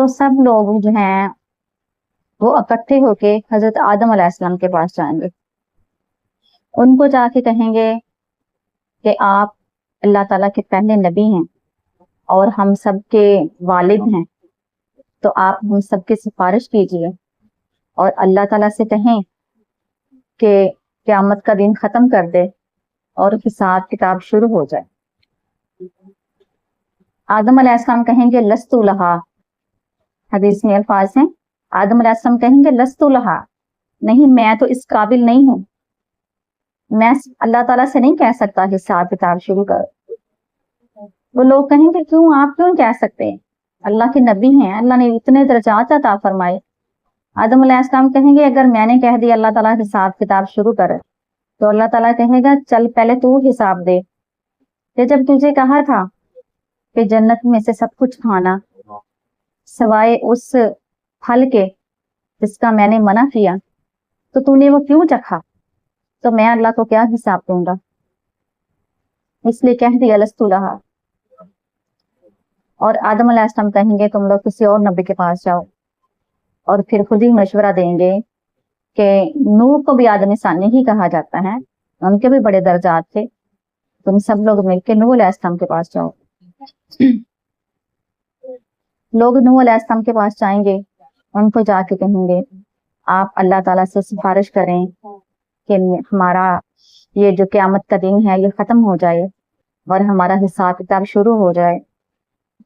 تو سب لوگ جو ہیں وہ اکٹھے ہو کے حضرت آدم علیہ السلام کے پاس جائیں گے، ان کو جا کے کہیں گے کہ آپ اللہ تعالیٰ کے پہلے نبی ہیں اور ہم سب کے والد ہیں، تو آپ ہم سب کی سفارش کیجیے اور اللہ تعالیٰ سے کہیں کہ قیامت کا دن ختم کر دے اور حساب کتاب شروع ہو جائے۔ آدم علیہ السلام کہیں گے لست لہا، حدیث میں الفاظ ہیں، آدم علیہ السلام کہیں گے لست لہا، نہیں میں تو اس قابل نہیں ہوں، میں اللہ تعالیٰ سے نہیں کہہ سکتا حساب کتاب شروع کر۔ وہ لوگ کہیں گے کیوں، آپ کیوں کہہ سکتے ہیں، اللہ کے نبی ہیں، اللہ نے اتنے درجات عطا فرمائے۔ آدم علیہ السلام کہیں گے اگر میں نے کہہ دیا اللہ تعالیٰ حساب کتاب شروع کر، تو اللہ تعالیٰ کہے گا چل پہلے تو حساب دے، کہ جب تجھے کہا تھا کہ جنت میں سے سب کچھ کھانا سوائے اس پھل کے جس کا میں نے منع کیا، تو تو نے وہ کیوں چکھا، تو میں اللہ کو کیا حساب دوں گا، اس لیے کہہ دیا لست لہا۔ اور آدم علیہ السلام کہیں گے تم لوگ کسی اور نبی کے پاس جاؤ، اور پھر خود ہی مشورہ دیں گے کہ نوح کو بھی آدم ثانی ہی کہا جاتا ہے، ان کے بھی بڑے درجات تھے، تم سب لوگ مل کے نوح علیہ السلام کے پاس جاؤ۔ لوگ نوح علیہ السلام کے پاس جائیں گے، ان کو جا کے کہیں گے آپ اللہ تعالیٰ سے سفارش کریں کہ ہمارا یہ جو قیامت کا دن ہے یہ ختم ہو جائے اور ہمارا حساب کتاب شروع ہو جائے۔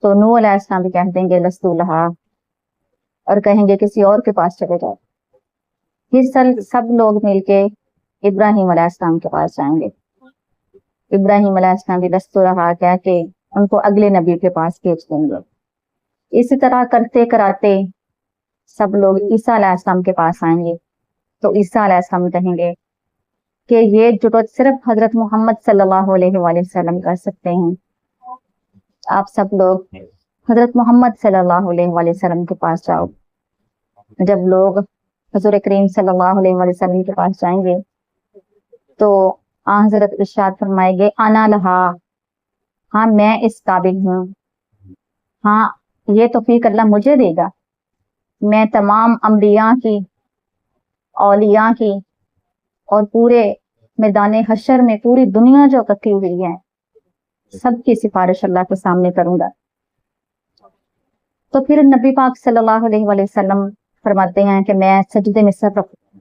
تو نوح علیہ السلام بھی کہہ دیں گے لست لہا، اور کہیں گے کسی اور کے پاس چلے جاؤ۔ پھر سب لوگ مل کے ابراہیم علیہ السلام کے پاس جائیں گے، ابراہیم علیہ السلام بھی لست لہا کہہ کے ان کو اگلے نبی کے پاس بھیج دیں گے۔ اسی طرح کرتے کراتے سب لوگ عیسیٰ علیہ السلام کے پاس آئیں گے، تو عیسیٰ علیہ السلام کہیں گے کہ یہ ضرورت صرف حضرت محمد صلی اللہ علیہ وآلہ وسلم کر سکتے ہیں، آپ سب لوگ حضرت محمد صلی اللہ علیہ وآلہ وسلم کے پاس جاؤ۔ جب لوگ حضور کریم صلی اللہ علیہ وآلہ وسلم کے پاس جائیں گے تو حضرت ارشاد فرمائیں گے انا لہا، ہاں میں اس قابل ہوں، ہاں یہ توفیق اللہ مجھے دے گا، میں تمام انبیاء کی، اولیاء کی اور پورے میدان حشر میں پوری دنیا جو اکٹھی ہوئی ہے سب کی سفارش اللہ کے سامنے کروں گا۔ تو پھر نبی پاک صلی اللہ علیہ وآلہ وسلم فرماتے ہیں کہ میں سجدے میں سر رکھوں،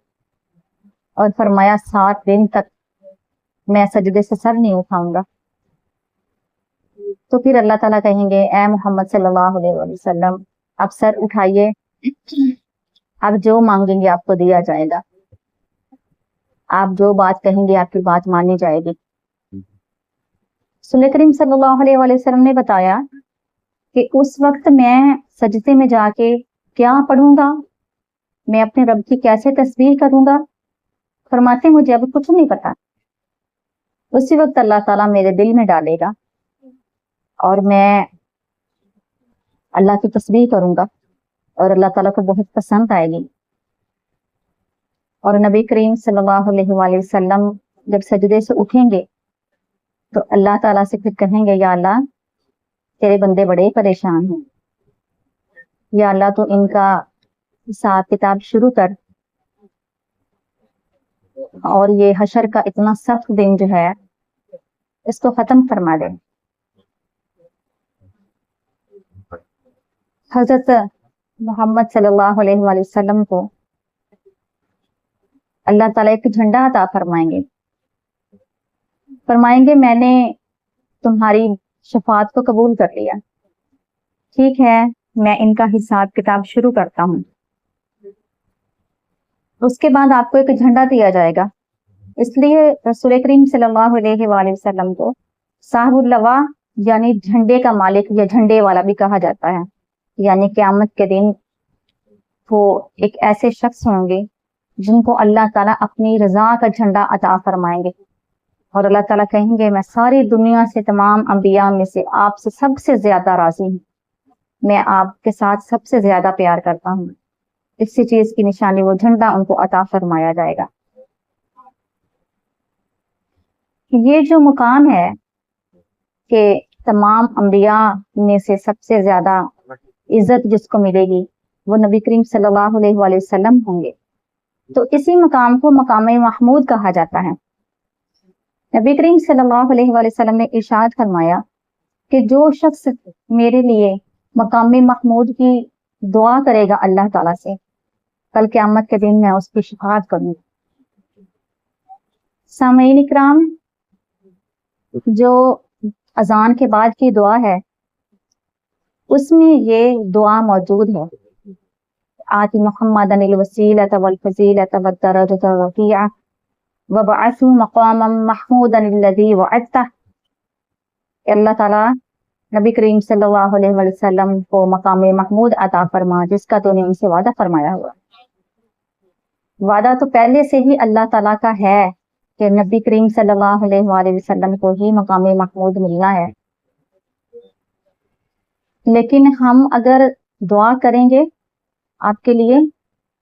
اور فرمایا 7 دن تک میں سجدے سے سر نہیں اٹھاؤں گا۔ تو پھر اللہ تعالیٰ کہیں گے اے محمد صلی اللہ علیہ وآلہ وسلم اب سر اٹھائیے، اب جو مانگیں گے آپ کو دیا جائے گا، آپ جو بات کہیں گے آپ کی بات مانی جائے گی۔ رسول کریم صلی اللہ علیہ وآلہ وسلم نے بتایا کہ اس وقت میں سجدے میں جا کے کیا پڑھوں گا، میں اپنے رب کی کیسے تسبیح کروں گا، فرماتے مجھے ابھی کچھ نہیں پتا، اسی وقت اللہ تعالیٰ میرے دل میں ڈالے گا اور میں اللہ کی تسبیح کروں گا اور اللہ تعالیٰ کو بہت پسند آئے گی۔ اور نبی کریم صلی اللہ علیہ وآلہ وسلم جب سجدے سے اٹھیں گے تو اللہ تعالیٰ سے پھر کہیں گے یا اللہ تیرے بندے بڑے پریشان ہیں، یا اللہ تو ان کا حساب کتاب شروع کر، اور یہ حشر کا اتنا سخت دن جو ہے اس کو ختم فرما دے۔ حضرت محمد صلی اللہ علیہ وآلہ وسلم کو اللہ تعالیٰ ایک جھنڈا عطا فرمائیں گے میں نے تمہاری شفاعت کو قبول کر لیا، ٹھیک ہے میں ان کا حساب کتاب شروع کرتا ہوں۔ اس کے بعد آپ کو ایک جھنڈا دیا جائے گا، اس لیے رسول کریم صلی اللہ علیہ وآلہ وسلم کو صاحب اللواء یعنی جھنڈے کا مالک یا جھنڈے والا بھی کہا جاتا ہے، یعنی قیامت کے دن وہ ایک ایسے شخص ہوں گے جن کو اللہ تعالیٰ اپنی رضا کا جھنڈا عطا فرمائیں گے، اور اللہ تعالیٰ کہیں گے میں ساری دنیا سے تمام انبیاء میں سے آپ سے سب سے زیادہ راضی ہوں، میں آپ کے ساتھ سب سے زیادہ پیار کرتا ہوں، اسی چیز کی نشانی وہ جھنڈا ان کو عطا فرمایا جائے گا۔ یہ جو مقام ہے کہ تمام انبیاء میں سے سب سے زیادہ عزت جس کو ملے گی وہ نبی کریم صلی اللہ علیہ وآلہ وسلم ہوں گے۔ تو اسی مقام کو مقام محمود کہا جاتا ہے۔ نبی کریم صلی اللہ علیہ وآلہ وسلم نے ارشاد فرمایا کہ جو شخص میرے لیے مقام محمود کی دعا کرے گا اللہ تعالیٰ سے، کل قیامت کے دن میں اس کی شفاعت کروں گی۔ سامعین اکرام، جو اذان کے بعد کی دعا ہے اس میں یہ دعا موجود ہے، آتی محمد الوسیلۃ والفضیلۃ والدرجۃ الرفیعۃ وابعثہ مقاما محمودا الذی وعدتہ۔ اللہ تعالیٰ نبی کریم صلی اللہ علیہ وسلم کو مقام محمود عطا فرما جس کا تو نے ان سے وعدہ فرمایا ہوا۔ وعدہ تو پہلے سے ہی اللہ تعالیٰ کا ہے کہ نبی کریم صلی اللہ علیہ وآلہ وسلم کو ہی مقام محمود ملنا ہے، لیکن ہم اگر دعا کریں گے آپ کے لیے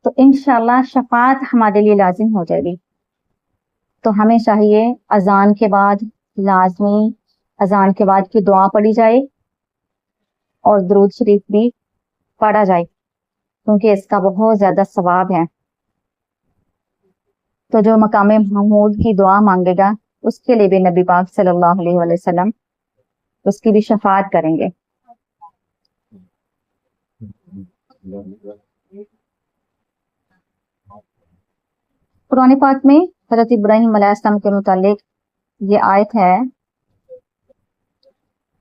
تو انشاءاللہ شفاعت ہمارے لیے لازم ہو جائے گی۔ تو ہمیں چاہیے اذان کے بعد لازمی اذان کے بعد کی دعا پڑھی جائے اور درود شریف بھی پڑھا جائے، کیونکہ اس کا بہت زیادہ ثواب ہے۔ تو جو مقام محمود کی دعا مانگے گا اس کے لیے بھی نبی پاک صلی اللہ علیہ وآلہ وسلم اس کی بھی شفاعت کریں گے۔ قرآن پاک میں حضرت ابراہیم علیہ السلام کے متعلق یہ آیت ہے،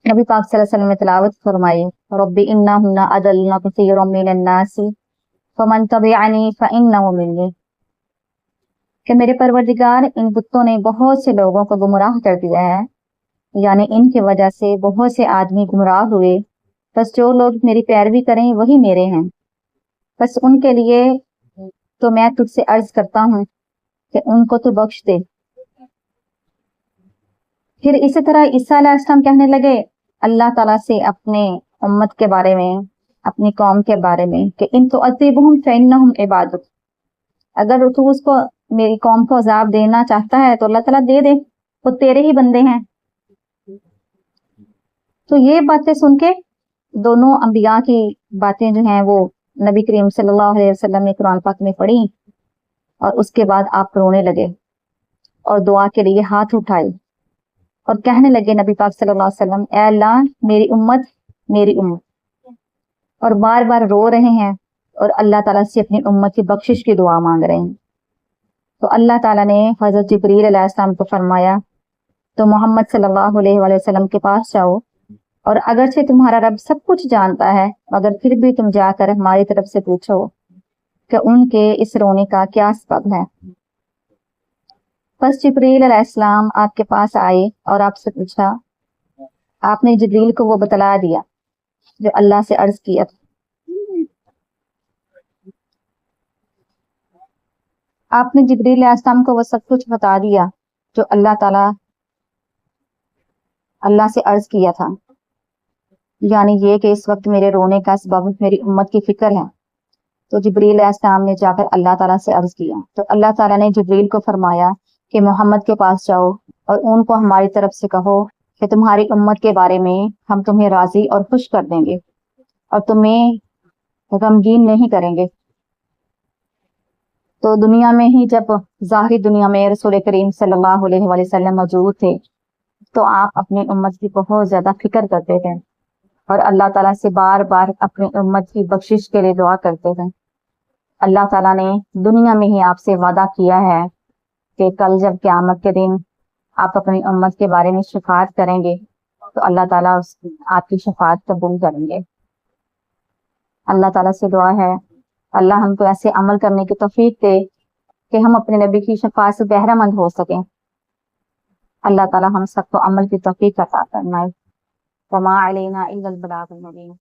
نبی پاک صلی اللہ علیہ وسلم نے تلاوت فرمائی، رب انہن اضلن کثیرا من الناس فمن تبعنی فانہ منی، کہ میرے پروردگار ان بتوں نے بہت سے لوگوں کو گمراہ کر دیا ہے، یعنی ان کی وجہ سے بہت سے آدمی گمراہ ہوئے، بس جو لوگ میری پیروی کریں وہی میرے ہیں، بس ان کے لیے تو میں تجھ سے عرض کرتا ہوں کہ ان کو تو بخش دے۔ پھر اسی طرح عیسیٰ علیہ السلام کہنے لگے اللہ تعالیٰ سے اپنے امت کے بارے میں، اپنی قوم کے بارے میں کہ ان تعذبہم فانہم عبادک، اگر تو اس کو میری قوم کو عذاب دینا چاہتا ہے تو اللہ تعالیٰ دے دے، وہ تیرے ہی بندے ہیں۔ تو یہ باتیں سن کے دونوں انبیاء کی باتیں جو ہیں وہ نبی کریم صلی اللہ علیہ وسلم نے قرآن پاک میں پڑھی، اور اس کے بعد آپ رونے لگے اور دعا کے لیے ہاتھ اٹھائے اور کہنے لگے نبی پاک صلی اللہ علیہ وسلم، اے اللہ میری امت میری امت، اور بار بار رو رہے ہیں اور اللہ تعالیٰ سے اپنی امت کی بخشش کی دعا مانگ رہے ہیں۔ تو اللہ تعالیٰ نے حضرت جبریل علیہ السلام کو فرمایا تو محمد صلی اللہ علیہ وآلہ وسلم کے پاس جاؤ، اور اگرچہ تمہارا رب سب کچھ جانتا ہے مگر پھر بھی تم جا کر ہماری طرف سے پوچھو کہ ان کے اس رونے کا کیا سبب ہے۔ بس جبریل علیہ السلام آپ کے پاس آئے اور آپ سے پوچھا، آپ نے جبریل کو وہ بتلا دیا جو اللہ سے عرض کیا تھا۔ آپ نے جبریل علیہ السلام کو وہ سب کچھ بتا دیا جو اللہ تعالیٰ اللہ سے عرض کیا تھا، یعنی یہ کہ اس وقت میرے رونے کا سبب میری امت کی فکر ہے۔ تو جبریل علیہ السلام نے جا کر اللہ تعالیٰ سے عرض کیا تو اللہ تعالیٰ نے جبریل کو فرمایا کہ محمد کے پاس جاؤ اور ان کو ہماری طرف سے کہو کہ تمہاری امت کے بارے میں ہم تمہیں راضی اور خوش کر دیں گے اور تمہیں غمگین نہیں کریں گے۔ تو دنیا میں ہی جب ظاہری دنیا میں رسول کریم صلی اللہ علیہ وآلہ وسلم موجود تھے تو آپ اپنی امت کی بہت زیادہ فکر کرتے تھے اور اللہ تعالیٰ سے بار بار اپنی امت کی بخشش کے لیے دعا کرتے تھے۔ اللہ تعالیٰ نے دنیا میں ہی آپ سے وعدہ کیا ہے کہ کل جب قیامت کے دن آپ اپنی امت کے بارے میں شفاعت کریں گے تو اللہ تعالیٰ آپ کی شفاعت قبول کریں گے۔ اللہ تعالیٰ سے دعا ہے اللہ ہم کو ایسے عمل کرنے کی توفیق دے کہ ہم اپنے نبی کی شفاعت سے بہرہ مند ہو سکیں۔ اللہ تعالیٰ ہم سب کو عمل کی توفیق عطا فرمائے۔ وما علینا الا البلاغ المبین۔